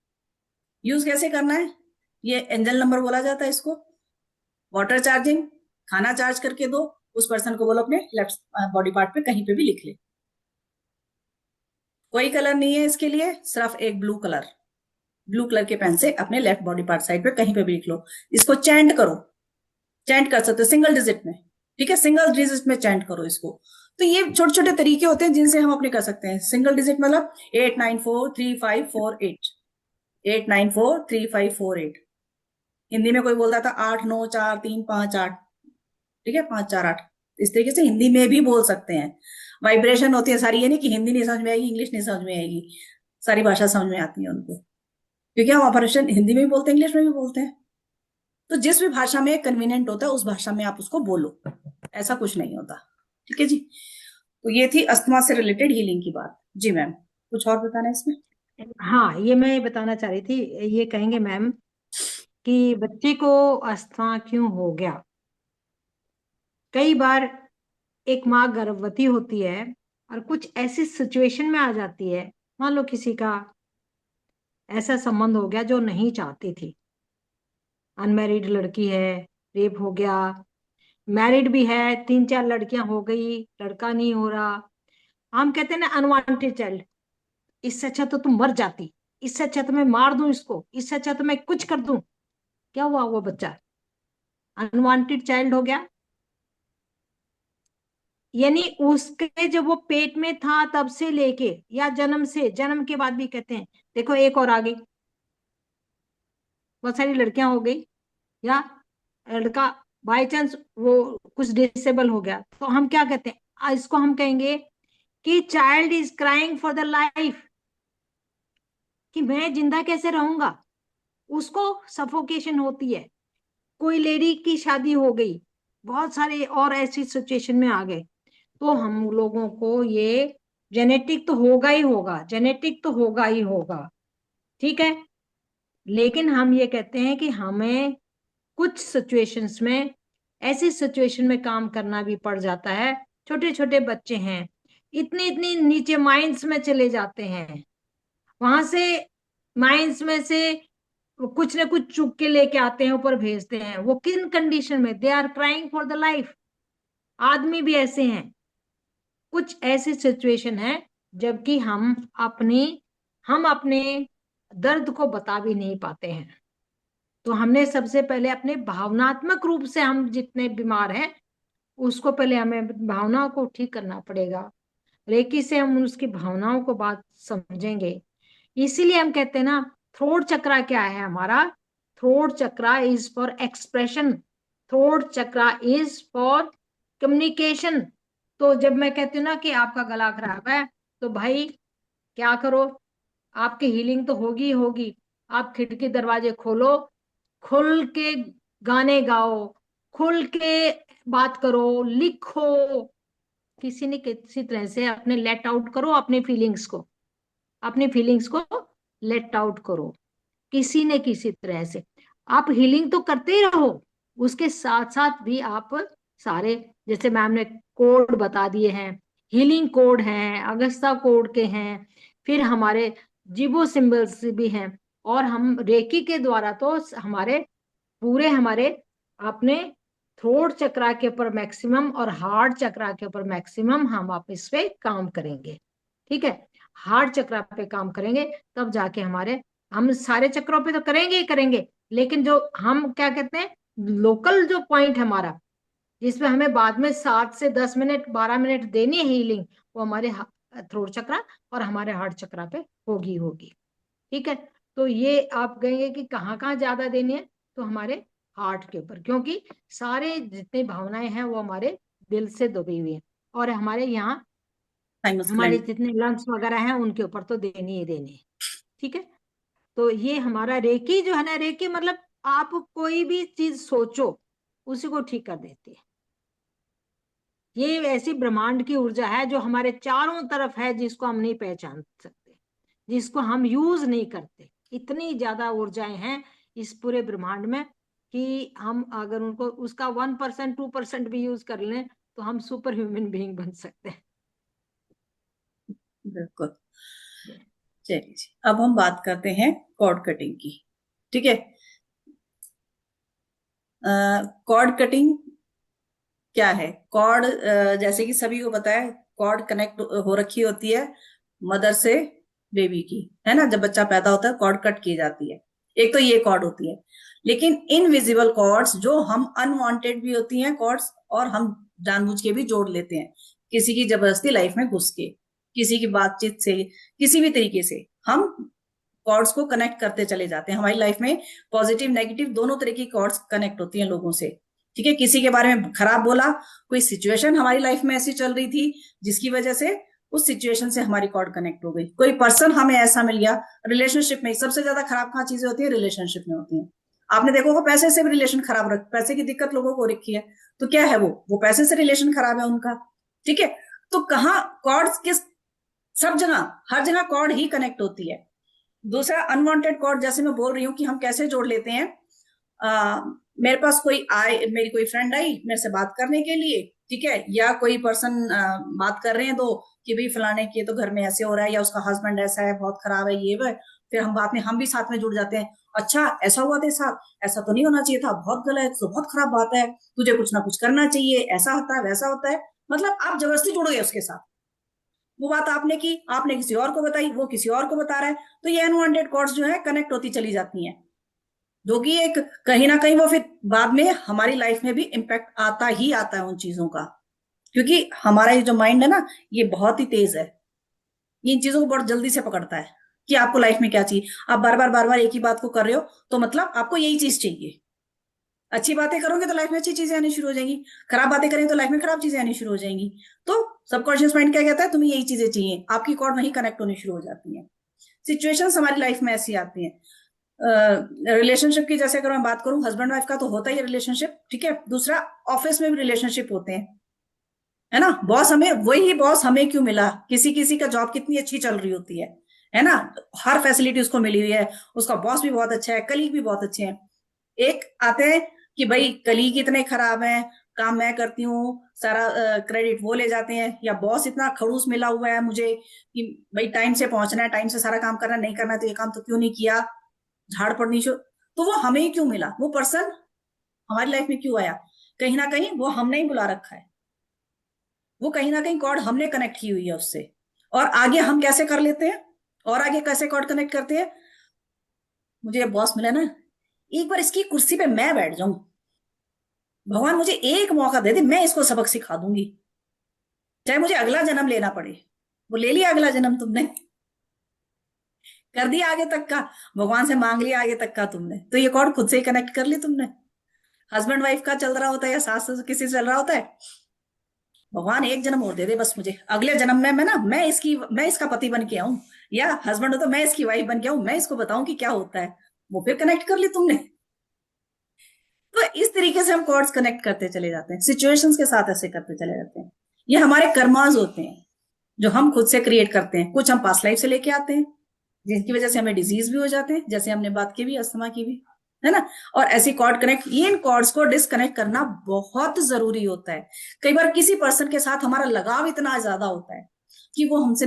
यूज कैसे करना है, ये एंजल नंबर बोला जाता है इसको। वाटर चार्जिंग, खाना चार्ज करके दो, उस पर्सन को बोलो अपने लेफ्ट बॉडी पार्ट पे कहीं पे भी लिख ले। कोई कलर नहीं है इसके लिए, सिर्फ एक ब्लू कलर, ब्लू कलर के पेन से अपने लेफ्ट बॉडी पार्ट साइड पे कहीं पे भी लिख लो। इसको चैंट करो, चैंट कर सकते हो सिंगल डिजिट में। ठीक है, सिंगल डिजिट में चैंट करो इसको। तो ये छोटे छोटे तरीके होते हैं जिनसे हम अपने कर सकते हैं। सिंगल डिजिट मतलब 8943548, 8943548। हिंदी में कोई बोलता था 8943548। ठीक है, 548। इस तरीके से हिंदी में भी बोल सकते हैं। वाइब्रेशन होती है सारी, ये नहीं कि हिंदी नहीं समझ में आएगी, इंग्लिश नहीं समझ में आएगी, सारी भाषा समझ में आती है उनको, क्योंकि हम ऑपरेशन हिंदी में भी बोलते हैं, इंग्लिश में भी बोलते हैं। तो जिस भी भाषा में कन्वीनियंट होता है उस भाषा में आप उसको बोलो, ऐसा कुछ नहीं होता। ठीक है जी। तो ये थी अस्थमा से रिलेटेड हीलिंग की बात। जी मैम, कुछ और बताना है इसमें? हाँ, ये मैं बताना चाह रही थी। ये कहेंगे मैम कि बच्चे को अस्थमा क्यों हो गया। कई बार एक माँ गर्भवती होती है और कुछ ऐसी सिचुएशन में आ जाती है, मान लो किसी का ऐसा संबंध हो गया जो नहीं चाहती थी। अनमैरिड लड़की है, रेप हो गया। मैरिड भी है, 3 4 लड़कियां हो गई, लड़का नहीं हो रहा। हम कहते हैं ना अनवांटेड चाइल्ड, इससे अच्छा तो तुम मर जाती, इससे अच्छा तो मैं मार दूं इसको, इससे अच्छा तो मैं कुछ कर दूं। क्या हुआ, वो बच्चा अनवांटेड चाइल्ड हो गया। यानी उसके जब वो पेट में था तब से लेके, या जन्म से, जन्म के बाद भी कहते हैं, देखो एक और आ गई, बहुत सारी लड़कियां हो गई, या लड़का बाय चांस वो कुछ डिसेबल हो गया, तो हम क्या कहते हैं, इसको हम कहेंगे कि child is crying for the life, कि मैं जिंदा कैसे रहूंगा। उसको सफोकेशन होती है। कोई लेडी की शादी हो गई, बहुत सारे और ऐसी सिचुएशन में आ गए, तो हम लोगों को ये जेनेटिक तो होगा ही होगा, जेनेटिक तो होगा ही होगा। ठीक है, लेकिन हम ये कहते हैं कि हमें कुछ सिचुएशंस में, ऐसी सिचुएशन में काम करना भी पड़ जाता है। छोटे छोटे बच्चे हैं, इतनी इतनी नीचे माइंस में चले जाते हैं, वहां से माइंस में से कुछ ना कुछ चुग के लेके आते हैं, ऊपर भेजते हैं। वो किन कंडीशन में, they are crying for the life. आदमी भी ऐसे हैं, कुछ ऐसी सिचुएशन है जबकि हम अपने दर्द को बता भी नहीं पाते हैं। तो हमने सबसे पहले अपने भावनात्मक रूप से, हम जितने बीमार हैं उसको पहले हमें भावनाओं को ठीक करना पड़ेगा। रेकी से हम उसकी भावनाओं को बात समझेंगे। इसीलिए हम कहते हैं ना, थ्रोट चक्रा क्या है हमारा, throat chakra is for expression, throat chakra is for communication. तो जब मैं कहती हूँ ना कि आपका गला खराब है, तो भाई क्या करो, आपकी हीलिंग तो होगी ही होगी। आप खिड़की दरवाजे खोलो, खुल के गाने गाओ, खुल के बात करो, लिखो, किसी न किसी तरह से अपने लेट आउट करो, अपने फीलिंग्स को, अपनी फीलिंग्स को लेट आउट करो किसी न किसी तरह से। आप हीलिंग तो करते ही रहो, उसके साथ साथ भी आप सारे, जैसे मैम ने कोड बता दिए हैं, हीलिंग कोड हैं, अगस्ता कोड के हैं, फिर हमारे जीवो सिंबल्स भी हैं। और हम रेकी के द्वारा तो हमारे पूरे, हमारे अपने थ्रोट चक्रा के ऊपर मैक्सिमम और हार्ट चक्रा के ऊपर मैक्सिमम हम आप इस पे काम करेंगे। ठीक है, हार्ट चक्र पे काम करेंगे, तब जाके हमारे, हम सारे चक्रों पे तो करेंगे ही करेंगे, लेकिन जो हम क्या कहते हैं, लोकल जो पॉइंट हमारा, जिसमें हमें बाद में 7 से 10 मिनट 12 मिनट देनी है हीलिंग, वो हमारे थ्रोट चक्रा और हमारे हार्ट चक्रा पे होगी। ठीक है। तो ये आप कहेंगे कि कहाँ कहाँ ज्यादा देनी है, तो हमारे हार्ट के ऊपर, क्योंकि सारे जितनी भावनाएं हैं वो हमारे दिल से दबी हुई है, और हमारे यहाँ थाइमस हमारे ग्लैंड। जितने लंग्स वगैरह हैं उनके ऊपर तो देनी ही देनी है। ठीक है। तो ये हमारा रेकी जो है ना, रेकी मतलब आप कोई भी चीज सोचो उसी को ठीक कर देती है। ये ऐसी ब्रह्मांड की ऊर्जा है जो हमारे चारों तरफ है, जिसको हम नहीं पहचान सकते, जिसको हम यूज नहीं करते। इतनी ज्यादा ऊर्जाएं हैं इस पूरे ब्रह्मांड में कि हम अगर उनको, उसका 1% 2% भी यूज कर लें तो हम सुपर ह्यूमन बीइंग बन सकते हैं। बिल्कुल। चलिए जी, अब हम बात करते हैं कॉर्ड कटिंग की। ठीक है। कॉर्ड कटिंग क्या है? कॉर्ड, जैसे कि सभी को पता है, कॉर्ड कनेक्ट हो रखी होती है मदर से बेबी की, है ना? जब बच्चा पैदा होता है कॉर्ड कट की जाती है। एक तो ये कॉर्ड होती है, लेकिन इनविजिबल कॉर्ड्स जो हम अनवांटेड भी होती हैं कॉर्ड्स, और हम जानबूझ के भी जोड़ लेते हैं, किसी की जबरदस्ती लाइफ में घुस के, किसी की बातचीत से, किसी भी तरीके से हम कॉर्ड्स को कनेक्ट करते चले जाते हैं। हमारी लाइफ में पॉजिटिव नेगेटिव दोनों तरह की कॉर्ड्स कनेक्ट होती हैं लोगों से। ठीक है। किसी के बारे में खराब बोला, कोई सिचुएशन हमारी लाइफ में ऐसी चल रही थी जिसकी वजह से उस सिचुएशन से हमारी कॉर्ड कनेक्ट हो गई, कोई पर्सन हमें ऐसा मिल गया। रिलेशनशिप में सबसे ज्यादा खराब कहाँ चीजें होती है? रिलेशनशिप में होती है। आपने देखो वो पैसे से भी रिलेशन खराब रख, पैसे की दिक्कत लोगों को रखी है, तो क्या है वो पैसे से रिलेशन खराब है उनका। ठीक है। तो कहाँ कॉर्ड्स किस, सब जगह, हर जगह कॉर्ड ही कनेक्ट होती है। दूसरा अनवांटेड कॉर्ड, जैसे मैं बोल रही हूँ कि हम कैसे जोड़ लेते हैं। आ, मेरे पास कोई आए, मेरी कोई फ्रेंड आई मेरे से बात करने के लिए, ठीक है, या कोई पर्सन बात कर रहे हैं दो कि भाई फलाने के तो घर में ऐसे हो रहा है, या उसका हस्बैंड ऐसा है, बहुत खराब है, ये वो। फिर हम बाद में हम भी साथ में जुड़ जाते हैं, अच्छा ऐसा हुआ तेरे साथ, ऐसा तो नहीं होना चाहिए था, बहुत गलत, तो बहुत खराब बात है, तुझे कुछ ना कुछ करना चाहिए, ऐसा होता है वैसा होता है। मतलब आप जबरदस्ती जुड़ गए उसके साथ। वो बात आपने की, आपने किसी और को बताई, वो किसी और को बता रहा है, तो ये अनवांटेड कॉर्ड्स जो है कनेक्ट होती चली जाती हैं, जो कि एक कहीं ना कहीं वो फिर बाद में हमारी लाइफ में भी इम्पैक्ट आता ही आता है उन चीजों का। क्योंकि हमारा ये जो माइंड है ना, ये बहुत ही तेज है, ये इन चीजों को बहुत जल्दी से पकड़ता है कि आपको लाइफ में क्या चाहिए। आप बार बार एक ही बात को कर रहे हो, तो मतलब आपको यही चीज चाहिए। अच्छी बातें करोगे तो लाइफ में अच्छी चीजें आनी शुरू हो जाएंगी, खराब बातें करेंगे तो लाइफ में खराब चीजें आनी शुरू हो जाएंगी। तो सबकॉन्शियस माइंड क्या कहता है? तुम्हें यही चीजें चाहिए, आपकी कॉर्ड वहीं कनेक्ट होनी शुरू हो जाती है। सिचुएशंस हमारी लाइफ में ऐसी आती हैं। रिलेशनशिप की जैसे अगर मैं बात करूं, हस्बैंड वाइफ का तो होता ही है रिलेशनशिप, ठीक है। दूसरा, ऑफिस में भी रिलेशनशिप होते हैं, है ना? बॉस हमें, वही बॉस हमें क्यों मिला, किसी किसी का जॉब कितनी अच्छी चल रही होती है ना? हर फैसिलिटी उसको मिली हुई है, उसका बॉस भी बहुत अच्छा है, कलीग भी बहुत अच्छे हैं। एक आते हैं कि भाई कलीग इतने खराब हैं, काम मैं करती हूँ, सारा क्रेडिट वो ले जाते हैं, या बॉस इतना खड़ूस मिला हुआ है मुझे कि भाई टाइम से पहुंचना है, टाइम से सारा काम करना, नहीं करना तो ये काम तो क्यों नहीं किया, झाड़ पड़नी शो। तो वो हमें क्यों मिला, वो पर्सन हमारी लाइफ में क्यों आया? कहीं ना कहीं वो हमने ही बुला रखा है, वो कहीं ना कहीं कॉर्ड हमने कनेक्ट की हुई है उससे। और आगे हम कैसे कर लेते हैं, और आगे कैसे कॉर्ड कनेक्ट करते हैं? मुझे ये बॉस मिला ना, एक बार इसकी कुर्सी पे मैं बैठ जाऊं, भगवान मुझे एक मौका दे दे, मैं इसको सबक सिखा दूंगी, चाहे मुझे अगला जन्म लेना पड़े। वो ले लिया अगला जन्म तुमने, कर दिया आगे तक का, भगवान से मांग लिया आगे तक का तुमने, तो ये कॉर्ड खुद से ही कनेक्ट कर ली तुमने। हस्बैंड वाइफ का चल रहा होता है, या सास ससुर किसी से चल रहा होता है, भगवान एक जन्म और दे दे बस मुझे, अगले जन्म में मैं इसका पति बन के आऊं, या हस्बैंड हो तो मैं इसकी वाइफ बन के आऊं, मैं इसको बताऊं कि क्या होता है। वो फिर कनेक्ट कर ली तुमने। तो इस तरीके से हम कॉर्ड्स कनेक्ट करते चले जाते हैं, सिचुएशंस के साथ ऐसे करते चले जाते हैं। ये हमारे कर्मास होते हैं जो हम खुद से क्रिएट करते हैं, कुछ हम पास्ट लाइफ से लेके आते हैं, जिनकी वजह से हमें डिजीज भी हो जाते हैं, जैसे हमने बात की भी अस्थमा की भी, है ना? और ऐसी कॉर्ड कनेक्ट, ये इन कॉर्ड्स को डिस्कनेक्ट करना बहुत जरूरी होता है। कई बार किसी पर्सन के साथ हमारा लगाव इतना ज्यादा होता है कि वो हमसे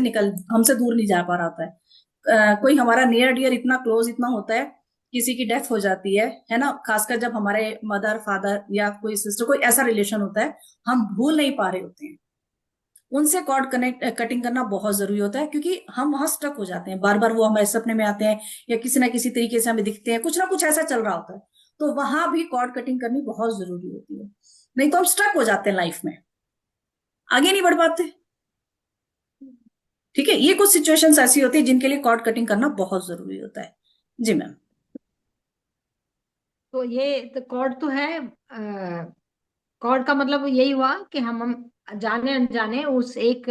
दूर नहीं जा पा रहा होता है। कोई हमारा नियर डियर इतना क्लोज इतना होता है, किसी की डेथ हो जाती है ना? खासकर जब हमारे मदर फादर या कोई सिस्टर, कोई ऐसा रिलेशन होता है, हम भूल नहीं पा रहे होते हैं, उनसे कॉर्ड कनेक्ट कटिंग करना बहुत जरूरी होता है, क्योंकि हम वहां स्टक हो जाते हैं, बार बार वो हमारे सपने में आते हैं या किसी ना किसी तरीके से हमें दिखते हैं, कुछ ना कुछ ऐसा चल रहा होता है। तो वहां भी कॉर्ड कटिंग करनी बहुत जरूरी होती है, नहीं तो हम स्टक हो जाते हैं लाइफ में, आगे नहीं बढ़ पाते। ठीक है, ये कुछ सिचुएशंस ऐसी होती है जिनके लिए कॉर्ड कटिंग करना बहुत जरूरी होता है। जी मैम। तो ये तो कॉर्ड तो है। कॉर्ड का मतलब यही हुआ कि हम जाने अनजाने उस एक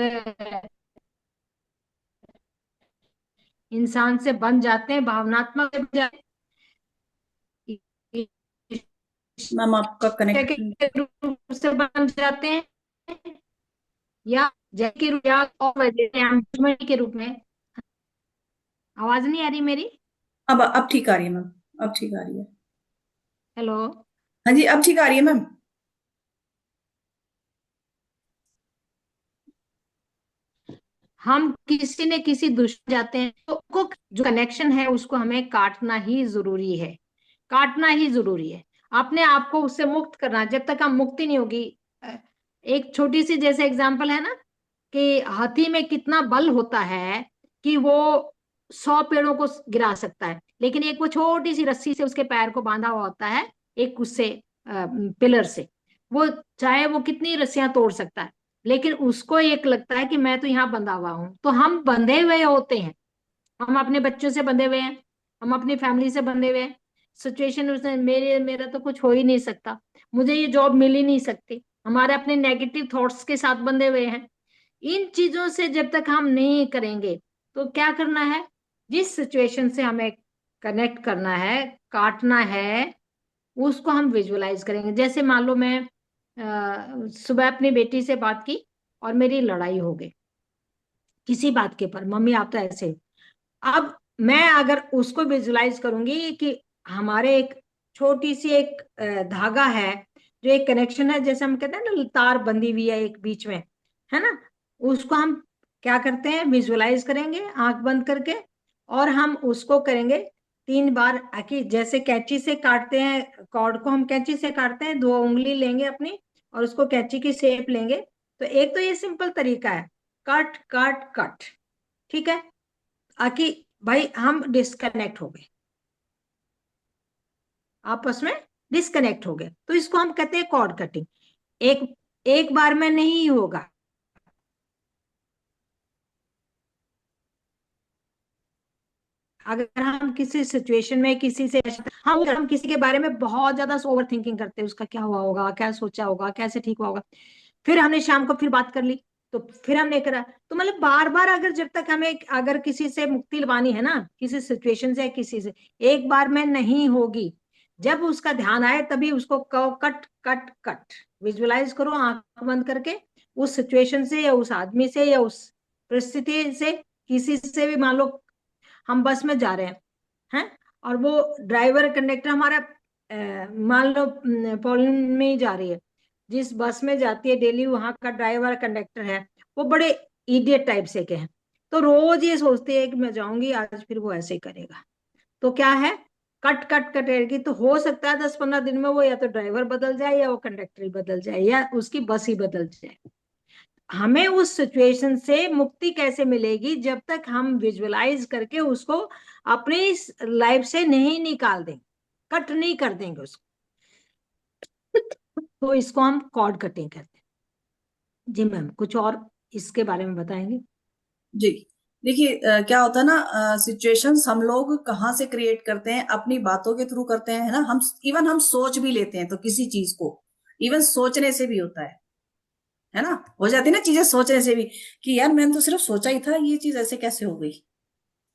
इंसान से बन जाते हैं, भावनात्मक बन जाते हैं, मैम आपका के कनेक्ट। रूप से बन जाते हैं, या जय के रूप, या और वजह के रूप में। आवाज नहीं आ रही मेरी? अब ठीक आ रही है मैम, अब ठीक आ रही है। हेलो। हाँ जी, अब ठीक आ रही है मैम। हम किसी न किसी दुश्मन जाते हैं, तो को जो कनेक्शन है उसको हमें काटना ही जरूरी है, काटना ही जरूरी है। अपने आप को उससे मुक्त करना, जब तक हम मुक्ति नहीं होगी। एक छोटी सी जैसे एग्जांपल है ना, कि हाथी में कितना बल होता है कि वो 100 पेड़ों को गिरा सकता है, लेकिन एक वो छोटी सी रस्सी से उसके पैर को बांधा हुआ होता है, एक उससे पिलर से, वो चाहे वो कितनी रस्सियां तोड़ सकता है, लेकिन उसको एक लगता है कि मैं तो यहाँ बंधा हुआ हूं। तो हम बंधे हुए होते हैं, हम अपने बच्चों से बंधे हुए हैं, हम अपनी फैमिली से बंधे हुए हैं। सिचुएशन उसने मेरा तो कुछ हो ही नहीं सकता, मुझे ये जॉब मिल ही नहीं सकती, हमारे अपने नेगेटिव थॉट्स के साथ बंधे हुए हैं। इन चीजों से जब तक हम नहीं करेंगे, तो क्या करना है, जिस सिचुएशन से हमें कनेक्ट करना है, काटना है, उसको हम विजुअलाइज करेंगे। जैसे मान लो मैं सुबह अपनी बेटी से बात की और मेरी लड़ाई हो गई किसी बात के ऊपर, मम्मी आप तो ऐसे। अब मैं अगर उसको विजुलाइज करूंगी कि हमारे एक छोटी सी एक धागा है, जो एक कनेक्शन है, जैसे हम कहते हैं ना तार बंधी हुई है एक बीच में, है ना, उसको हम क्या करते हैं, विजुलाइज करेंगे आंख बंद करके, और हम उसको करेंगे 3 बार। कि जैसे कैंची से काटते हैं कॉर्ड को, हम कैंची से काटते हैं, 2 उंगली लेंगे अपनी और उसको कैंची की शेप लेंगे। तो एक तो ये सिंपल तरीका है, कट कट कट, ठीक है, आकि भाई हम डिस्कनेक्ट हो गए, आपस में डिस्कनेक्ट हो गए, तो इसको हम कहते हैं कॉर्ड कटिंग। एक एक बार में नहीं होगा। अगर हम किसी सिचुएशन में किसी से, हम किसी के बारे में बहुत ज्यादा ओवर थिंकिंग करते हैं, उसका क्या हुआ होगा, क्या सोचा होगा, कैसे ठीक हुआ होगा, फिर हमने शाम को फिर बात कर ली, तो फिर हमने करा, तो मतलब बार बार अगर जब तक हमें अगर किसी से मुक्ति दिलवानी है ना, किसी सिचुएशन से, किसी से, एक बार में नहीं होगी। जब उसका ध्यान आए तभी उसको कहो कट कट कट, विजुअलाइज करो आंख बंद करके, उस सिचुएशन से या उस आदमी से या उस परिस्थिति से, किसी से भी। मान लो हम बस में जा रहे हैं और वो ड्राइवर कंडक्टर हमारा मान लो पोलैंड में ही जा रही है, जिस बस में जाती है डेली, वहां का ड्राइवर कंडक्टर है, वो बड़े इडियट टाइप से के हैं, तो रोज ये सोचते हैं कि मैं जाऊंगी आज फिर वो ऐसे ही करेगा। तो क्या है, कट कट कटेगी, तो हो सकता है 10-15 दिन में वो या तो ड्राइवर बदल जाए या वो कंडक्टर ही बदल जाए या उसकी बस ही बदल जाए। हमें उस सिचुएशन से मुक्ति कैसे मिलेगी, जब तक हम विजुअलाइज करके उसको अपनी लाइफ से नहीं निकाल देंगे, कट नहीं कर देंगे उसको, तो इसको हम कॉर्ड कटिंग कहते हैं। जी मैम, कुछ और इसके बारे में बताएंगे? जी, देखिए क्या होता है ना, सिचुएशंस हम लोग कहाँ से क्रिएट करते हैं, अपनी बातों के थ्रू करते हैं, है ना। हम इवन हम सोच भी लेते हैं तो किसी चीज को, इवन सोचने से भी होता है ना, हो जाती है ना चीजें सोचने से भी, कि यार मैंने तो सिर्फ सोचा ही था, ये चीज ऐसे कैसे हो गई।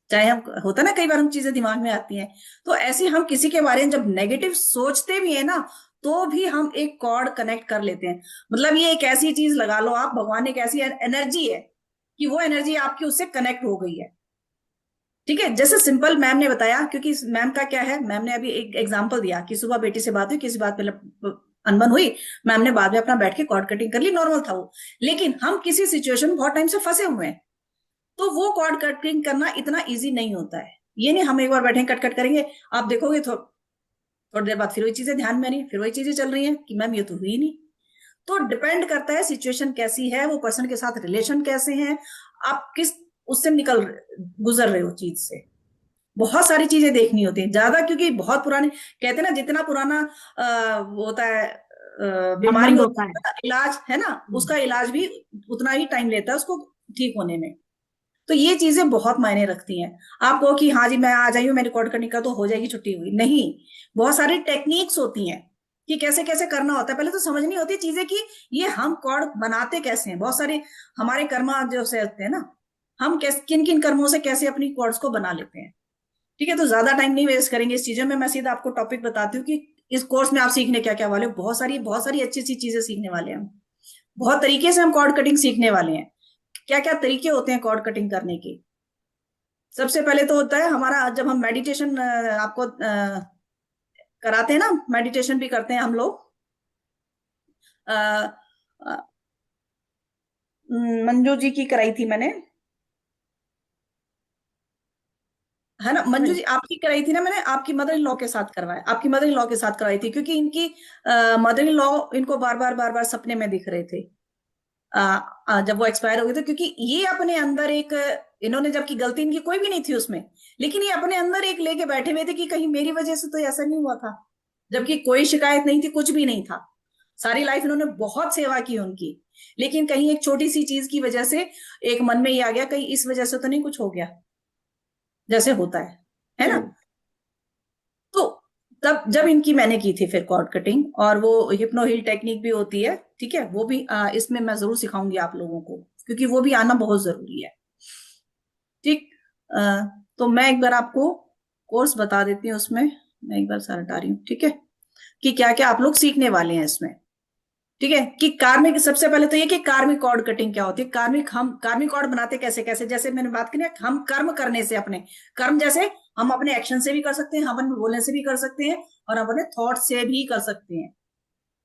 चाहे हम, होता है ना कई बार हम चीजें दिमाग में आती हैं, तो ऐसे हम किसी के बारे में जब नेगेटिव सोचते भी है ना, तो भी हम एक कॉर्ड कनेक्ट कर लेते हैं। मतलब ये एक ऐसी चीज लगा लो आप, भगवान एक ऐसी एनर्जी है कि वो एनर्जी आपकी उससे कनेक्ट हो गई है। ठीक है, जैसे सिंपल मैम ने बताया, क्योंकि मैम का क्या है, मैम ने अभी एक एग्जांपल दिया कि सुबह बेटी से बात हुई, किसी बात पे अनबन हुई, मैम ने बाद में अपना बैठ के कॉर्ड कटिंग कर ली, नॉर्मल था वो। लेकिन हम किसी सिचुएशन में बहुत टाइम से फंसे हुए हैं, तो वो कॉर्ड कटिंग करना इतना इजी नहीं होता है। ये नहीं हम एक बार बैठे कट कट करेंगे, आप देखोगे थोड़ी देर बाद फिर वही चीजें ध्यान में नहीं, फिर वही चीजें चल रही हैं कि मैम ये तो हुई नहीं। तो डिपेंड करता है सिचुएशन कैसी है, वो पर्सन के साथ रिलेशन कैसे हैं, आप किस उससे गुजर रहे हो चीज से। बहुत सारी चीजें देखनी होती है ज्यादा, क्योंकि बहुत पुराने कहते हैं ना, जितना पुराना वो होता है बीमारी संबंध होता होता है, है। उसका इलाज है ना, उसका इलाज भी उतना ही टाइम लेता है उसको ठीक होने में। तो ये चीजें बहुत मायने रखती हैं। आप कहो कि हाँ जी मैं आ जाइए, मैं रिकॉर्ड करने का तो हो जाएगी छुट्टी हुई, नहीं। बहुत सारी टेक्निक्स होती हैं कि कैसे कैसे करना होता है, पहले तो समझनी होती है चीजें कि ये हम कॉर्ड बनाते कैसे हैं। बहुत सारे हमारे कर्मा जो से होते हैं ना, हम कैसे किन किन कर्मों से कैसे अपनी कॉर्ड्स को बना लेते हैं। ठीक है, तो ज्यादा टाइम नहीं वेस्ट करेंगे इस चीजों में, मैं सीधा आपको टॉपिक बताती हूँ कि इस कोर्स में आप सीखने क्या क्या वाले हो। बहुत सारी अच्छी अच्छी चीजें सीखने वाले हैं हम। बहुत तरीके से हम कॉर्ड कटिंग सीखने वाले हैं। क्या क्या तरीके होते हैं कॉर्ड कटिंग करने के। सबसे पहले तो होता है हमारा, जब हम मेडिटेशन आपको कराते हैं ना, मेडिटेशन भी करते हैं हम लोग। अ, अ, मंजू जी की कराई थी मैंने, है ना। मंजू जी आपकी कराई थी ना मैंने, आपकी मदर इन लॉ के साथ करवाया, आपकी मदर इन लॉ के साथ कराई थी, क्योंकि इनकी मदर इन लॉ इनको बार बार सपने में दिख रहे थे जब वो एक्सपायर हो गए थे। क्योंकि ये अपने अंदर एक, इन्होंने, जबकि गलती इनकी कोई भी नहीं थी उसमें, लेकिन ये अपने अंदर एक लेके बैठे हुए थे कि कहीं मेरी वजह से तो ऐसा नहीं हुआ था। जबकि कोई शिकायत नहीं थी, कुछ भी नहीं था, सारी लाइफ इन्होंने बहुत सेवा की उनकी। लेकिन कहीं एक छोटी सी चीज की वजह से एक मन में ये आ गया, कहीं इस वजह से तो नहीं कुछ हो गया, जैसे होता है ना। तो तब जब इनकी मैंने की थी फिर कॉर्ड कटिंग, और वो हिप्नो हील टेक्निक भी होती है, ठीक है, वो भी इसमें मैं जरूर सिखाऊंगी आप लोगों को, क्योंकि वो भी आना बहुत जरूरी है। ठीक। अ, तो मैं एक बार आपको कोर्स बता देती हूँ उसमें, मैं एक बार सर हटा रही हूँ, ठीक है, कि क्या क्या आप लोग सीखने वाले हैं इसमें। ठीक है, कि कार्मिक, सबसे पहले तो ये कि कार्मिक कॉर्ड कटिंग क्या होती है। हम कार्मिक कॉर्ड बनाते कैसे कैसे, जैसे मैंने बात की ना, हम कर्म करने से, अपने कर्म जैसे हम अपने एक्शन से भी कर सकते हैं, हम अपने बोलने से भी कर सकते हैं, और अपने थॉट से भी कर सकते हैं।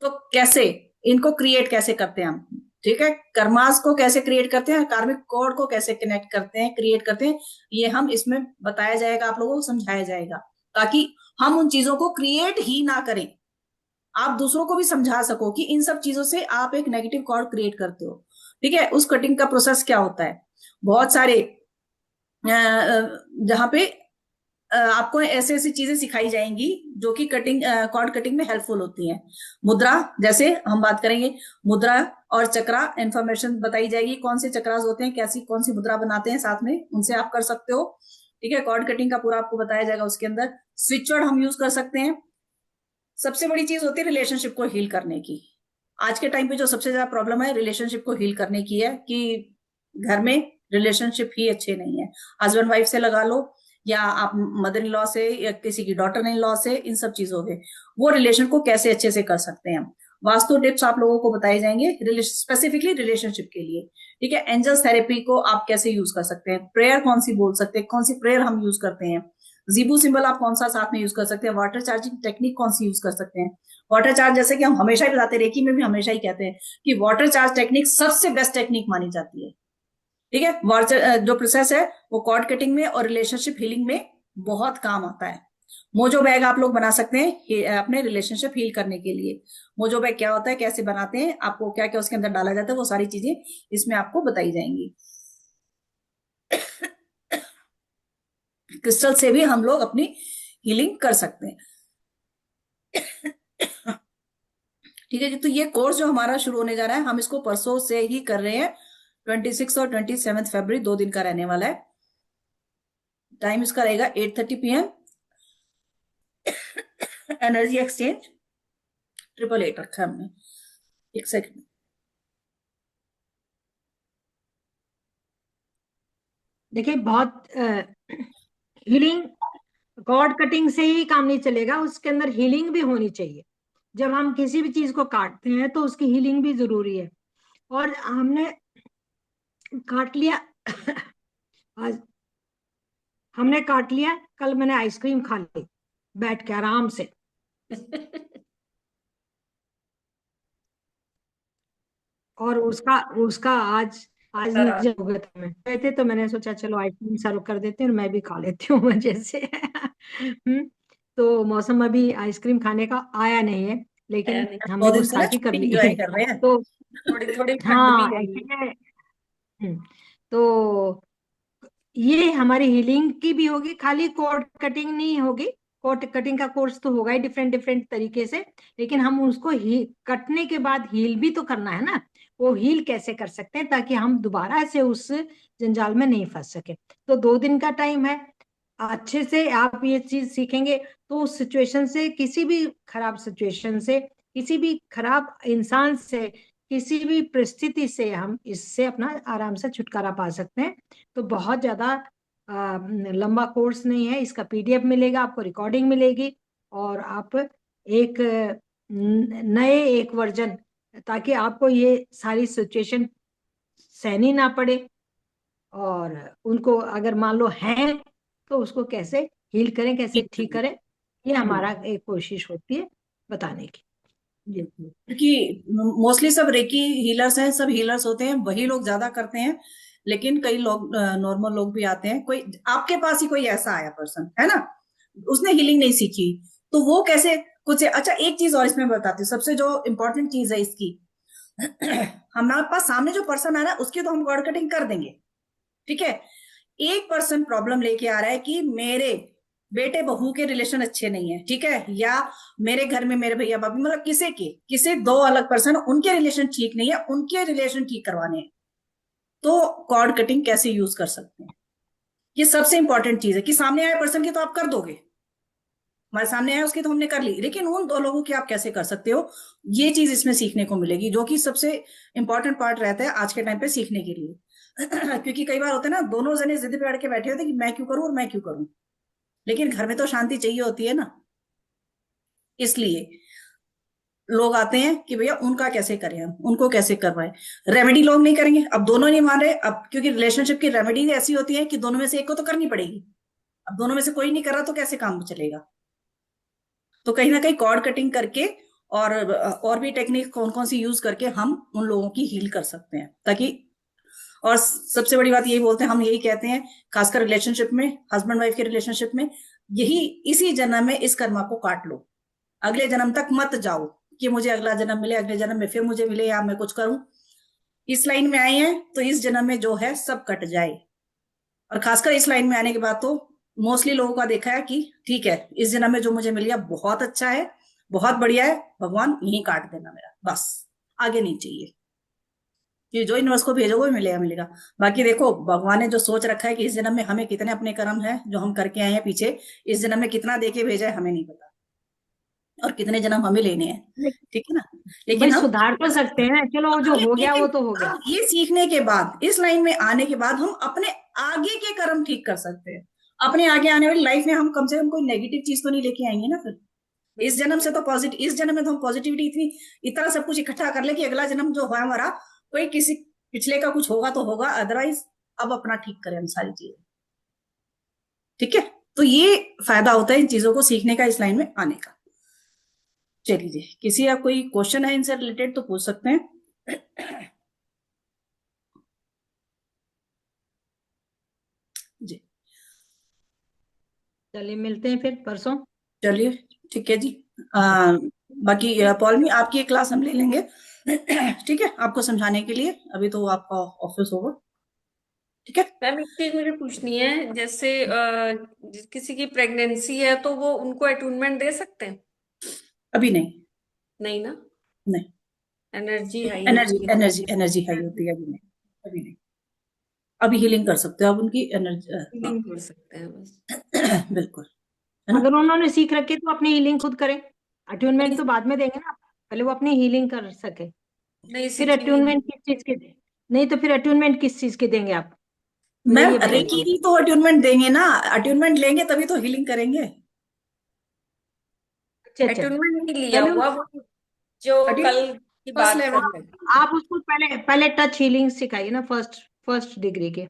तो कैसे इनको क्रिएट कैसे करते हैं हम, ठीक है, कर्मास को कैसे क्रिएट करते हैं, कार्मिक कोड को कैसे कनेक्ट करते हैं, क्रिएट करते हैं, ये हम इसमें बताया जाएगा, आप लोगों को समझाया जाएगा, ताकि हम उन चीजों को क्रिएट ही ना करें, आप दूसरों को भी समझा सको कि इन सब चीजों से आप एक नेगेटिव कॉर्ड क्रिएट करते हो। ठीक है, उस कटिंग का प्रोसेस क्या होता है, बहुत सारे जहां पे आपको ऐसे ऐसी चीजें सिखाई जाएंगी जो कि कटिंग, कॉर्ड कटिंग में हेल्पफुल होती हैं। मुद्रा, जैसे हम बात करेंगे मुद्रा और चक्रा, इंफॉर्मेशन बताई जाएगी, कौन से चक्रास होते हैं, कैसी कौन सी मुद्रा बनाते हैं, साथ में उनसे आप कर सकते हो। ठीक है, कॉर्ड कटिंग का पूरा आपको बताया जाएगा उसके अंदर। स्विच वर्ड हम यूज कर सकते हैं। सबसे बड़ी चीज होती है रिलेशनशिप को हील करने की। आज के टाइम पे जो सबसे ज्यादा प्रॉब्लम है रिलेशनशिप को हील करने की है, कि घर में रिलेशनशिप ही अच्छे नहीं है। हस्बैंड वाइफ से लगा लो, या आप मदर इन लॉ से, या किसी की डॉटर इन लॉ से, इन सब चीजों के, वो रिलेशन को कैसे अच्छे से कर सकते हैं हम। वास्तु टिप्स आप लोगों को बताए जाएंगे स्पेसिफिकली रिलेशनशिप के लिए। ठीक है, एंजल्स थेरेपी को आप कैसे यूज कर सकते हैं, प्रेयर कौन सी बोल सकते हैं, कौन सी प्रेयर हम यूज करते हैं, जीबू सिंबल आप कौन सा साथ में यूज कर सकते हैं, वाटर चार्जिंग टेक्निक कौन सी यूज कर सकते हैं। वाटर चार्ज, जैसे कि हम हमेशा ही बताते हैं, रेकी में भी हमेशा ही कहते हैं कि वाटर चार्ज टेक्निक सबसे बेस्ट टेक्निक मानी जाती है। ठीक है, वाटर जो प्रोसेस है वो कॉर्ड कटिंग में और रिलेशनशिप हीलिंग में बहुत काम आता है। मोजो बैग आप लोग बना सकते हैं अपने रिलेशनशिप हील करने के लिए। मोजो बैग क्या होता है, कैसे बनाते हैं, आपको क्या क्या उसके अंदर डाला जाता है, वो सारी चीजें इसमें आपको बताई जाएंगी। क्रिस्टल से भी हम लोग अपनी हीलिंग कर सकते हैं। ठीक है जी, तो ये कोर्स जो हमारा शुरू होने जा रहा है, हम इसको परसों से ही कर रहे हैं। 26 और 27 फरवरी 2 दिन का रहने वाला है। टाइम इसका रहेगा 8:30 PM। एनर्जी एक्सचेंज 888 रखा है हमने। एक सेकंड। देखिए, बहुत हीलिंग, कॉर्ड कटिंग से ही काम नहीं चलेगा, उसके अंदर हीलिंग भी होनी चाहिए। जब हम किसी भी चीज को काटते हैं तो उसकी हीलिंग भी जरूरी है। और हमने काट लिया आज हमने काट लिया, कल मैंने आइसक्रीम खा ली बैठ के आराम से। और उसका उसका आज आज नतीजा हो गया था। मैं गए थे तो मैंने सोचा चलो आइसक्रीम सर्व कर देते हैं और मैं भी खा लेती हूँ मजे से। तो मौसम अभी आइसक्रीम खाने का आया नहीं है। लेकिन नहीं, हमने 2 दिन से ना गुस्ताखी कर छुट्टी ली एंजॉय कर रहे हैं। तो थोड़ी थोड़ी ठंड भी हाँ लगी। एक्चुअली तो ये हमारी हीलिंग की भी होगी, खाली कोड कटिंग नहीं होगी। कोड कटिंग का कोर्स तो होगा ही डिफरेंट डिफरेंट तरीके से, लेकिन हम उसको कटने के बाद हील भी तो करना है ना। वो हील कैसे कर सकते हैं ताकि हम दोबारा से उस जंजाल में नहीं फंस सके। तो 2 दिन का टाइम है, अच्छे से आप ये चीज सीखेंगे तो उस सिचुएशन से, किसी भी खराब सिचुएशन से, किसी भी खराब इंसान से, किसी भी परिस्थिति से हम इससे अपना आराम से छुटकारा पा सकते हैं। तो बहुत ज्यादा लंबा कोर्स नहीं है, इसका पीडीएफ मिलेगा आपको, रिकॉर्डिंग मिलेगी, और आप एक नए एक वर्जन, ताकि आपको ये सारी सिचुएशन सहनी ना पड़े, और उनको अगर मान लो है तो उसको कैसे हील करें, कैसे ठीक करें, ये हमारा एक कोशिश होती है बताने की। क्योंकि मोस्टली सब रेकी हीलर्स हैं, सब हीलर्स होते हैं, वही लोग ज्यादा करते हैं। लेकिन कई लोग नॉर्मल लोग भी आते हैं। कोई आपके पास ही कोई ऐसा आया पर्सन है ना, उसने हीलिंग नहीं सीखी, तो वो कैसे कुछ। अच्छा एक चीज और इसमें बताती हूँ, सबसे जो इम्पोर्टेंट चीज है इसकी, हमारे पास सामने जो पर्सन आ रहा है उसकी तो हम कॉर्ड कटिंग कर देंगे, ठीक है। एक पर्सन प्रॉब्लम लेके आ रहा है कि मेरे बेटे बहू के रिलेशन अच्छे नहीं है, ठीक है, या मेरे घर में मेरे भैया भाभी, मतलब किसी 2 अलग पर्सन, उनके रिलेशन ठीक नहीं है, उनके रिलेशन ठीक करवाने हैं, तो कॉर्ड कटिंग कैसे यूज कर सकते हैं। ये सबसे इंपॉर्टेंट चीज है कि सामने आए पर्सन की तो आप कर दोगे, हमारे सामने आया उसकी तो हमने कर ली, लेकिन उन 2 लोगों की आप कैसे कर सकते हो, ये चीज इसमें सीखने को मिलेगी, जो कि सबसे इंपॉर्टेंट पार्ट रहता है आज के टाइम पे सीखने के लिए। क्योंकि कई बार होता है ना, दोनों जने जिद पे अड़ के बैठे होते कि मैं क्यों करूं और मैं क्यों करूं, लेकिन घर में तो शांति चाहिए होती है ना, इसलिए लोग आते हैं कि भैया उनका कैसे करें, हम उनको कैसे करवाएं। रेमेडी लोग नहीं करेंगे, अब दोनों नहीं मान रहे, अब क्योंकि रिलेशनशिप की रेमेडी ऐसी होती है कि दोनों में से एक को तो करनी पड़ेगी, अब दोनों में से कोई नहीं कर रहा तो कैसे काम चलेगा। तो कहीं ना कहीं कॉर्ड कटिंग करके और भी टेक्निक कौन कौन सी यूज करके हम उन लोगों की हील कर सकते हैं, ताकि। और सबसे बड़ी बात यही बोलते हैं, हम यही कहते हैं, खासकर रिलेशनशिप में, हस्बैंड वाइफ के रिलेशनशिप में, यही इसी जन्म में इस कर्मा को काट लो, अगले जन्म तक मत जाओ कि मुझे अगला जन्म मिले, अगले जन्म में फिर मुझे मिले या मैं कुछ करूं। इस लाइन में आए हैं तो इस जन्म में जो है सब कट जाए। और खासकर इस लाइन में आने के बाद तो मोस्टली लोगों का देखा है कि ठीक है, इस जन्म में जो मुझे मिल गया बहुत अच्छा है, बहुत बढ़िया है, भगवान यहीं काट देना मेरा, बस आगे नहीं चाहिए, कि जो यूनिवर्स को भेजोगे वो मिलेगा मिलेगा। बाकी देखो, भगवान ने जो सोच रखा है कि इस जन्म में हमें कितने अपने कर्म है जो हम करके आए हैं पीछे, इस जन्म में कितना देके भेजा है हमें नहीं पता, और कितने जन्म हमें लेने हैं, ठीक है ना। लेकिन भाई हम सुधार तो सकते हैं, चलो वो जो हो गया वो लेकिन तो हो गया। अब ये सीखने के बाद, इस लाइन में आने के बाद, हम अपने आगे के कर्म ठीक कर सकते हैं। अपने आगे आने वाली लाइफ में हम कम से कम कोई नेगेटिव चीज तो नहीं लेके आएंगे ना फिर। इस जन्म से तो पॉजिटिव, इस जन्म में तो हम पॉजिटिविटी इतना सब कुछ इकट्ठा कर ले कि अगला जन्म जो है हमारा, कोई किसी पिछले का कुछ होगा तो होगा, अदरवाइज अब अपना ठीक करें हम सारी चीजें, ठीक है। तो ये फायदा होता है इन चीजों को सीखने का, इस लाइन में आने का। चलिए, किसी का कोई क्वेश्चन है इनसे रिलेटेड तो पूछ सकते हैं। जी चलिए मिलते हैं फिर परसों। चलिए ठीक है जी। बाकी पॉल आपकी एक क्लास हम ले लेंगे, ठीक है, आपको समझाने के लिए, अभी तो आपका ऑफिस होगा, ठीक है। मैम एक चीज मुझे पूछनी है, जैसे किसी की प्रेगनेंसी है तो वो उनको अटूनमेंट दे सकते हैं? अभी नहीं, नहीं ना? नहीं, एनर्जी हाई एनर्जी होती है। एनर्जी एनर्जी हाई होती है, अभी नहीं, अभी नहीं। अभी हीलिंग कर सकते हो आप उनकी एनर्जी, हाँ। फीलिंग कर सकते हैं बस। बिल्कुल, है ना। अगर उन्होंने सीख रखी है तो अपनी हीलिंग खुद करें, अट्यूनमेंट तो बाद में देंगे ना, पहले वो अपनी हीलिंग कर सके। नहीं फिर सीखी हुई अट्यूनमेंट किस चीज के नहीं तो फिर अट्यूनमेंट किस चीज के देंगे आप, मुझे मैम ये रेकी बताइए। ही तो अट्यूनमेंट देंगे ना, अट्यूनमेंट लेंगे तभी तो हीलिंग करेंगे। अच्छा अच्छा, अटूनमेंट नहीं लिया पहले हुआ, वो जो कल अट्यूनमेंट की फर्स्ट बात कर लेवल। रहे हैं। आप उसको पहले पहले टच हीलिंग सिखाइए ना, फर्स्ट फर्स्ट डिग्री के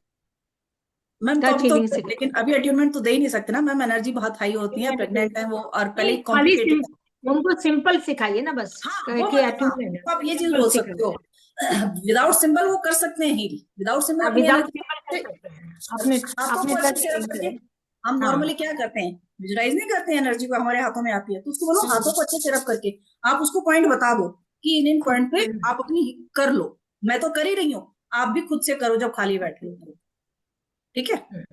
मैम तो टच अभी तो, हीलिंग सिखाइए। लेकिन अभी अट्यूनमेंट तो दे ही नहीं सकते ना मैम, एनर्जी बहुत हाई होती है, प्रेग्नेंट है वो, और पहले नहीं ही खाली कॉम्प्लिकेटेड है। उनको सिंपल सिखाइए ना बस, हाँ वो कि हाँ, अट्यूनमेंट तो आप ये चीज सिंपल बोल सकते हो। सिखाइए। विदाउट सिंबल वो कर सकते हैं हील, विदाउट सिंबल अपनी विदाउट एनर्जी सिंबल कर से। सकते हैं, अपने आपको अपने पर्सन टच से हीलिंग अपने करें। हम हाँ नॉर्मली क्या करते हैं, विजुलाइज नहीं करते हैं एनर्जी को, हमारे हाथों में आती है तो उसको बोलो हाथों को अच्छे से रब करके आप उसको पॉइंट बता दो कि इन खुद पॉइंट पे पे आप अपनी कर लो। मैं तो कर ही रही हूँ, आप भी खुद से करो जब खाली बैठे हो। ठीक है,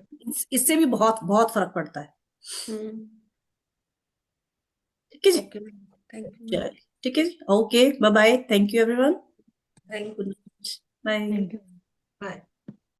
इससे भी बहुत बहुत फर्क पड़ता है। हम्म। ठीक है जी, okay ma'am, thank you ma'am. चलिए ठीक है जी, okay bye bye, thank you everyone, thank good night, bye. Thank you. Bye.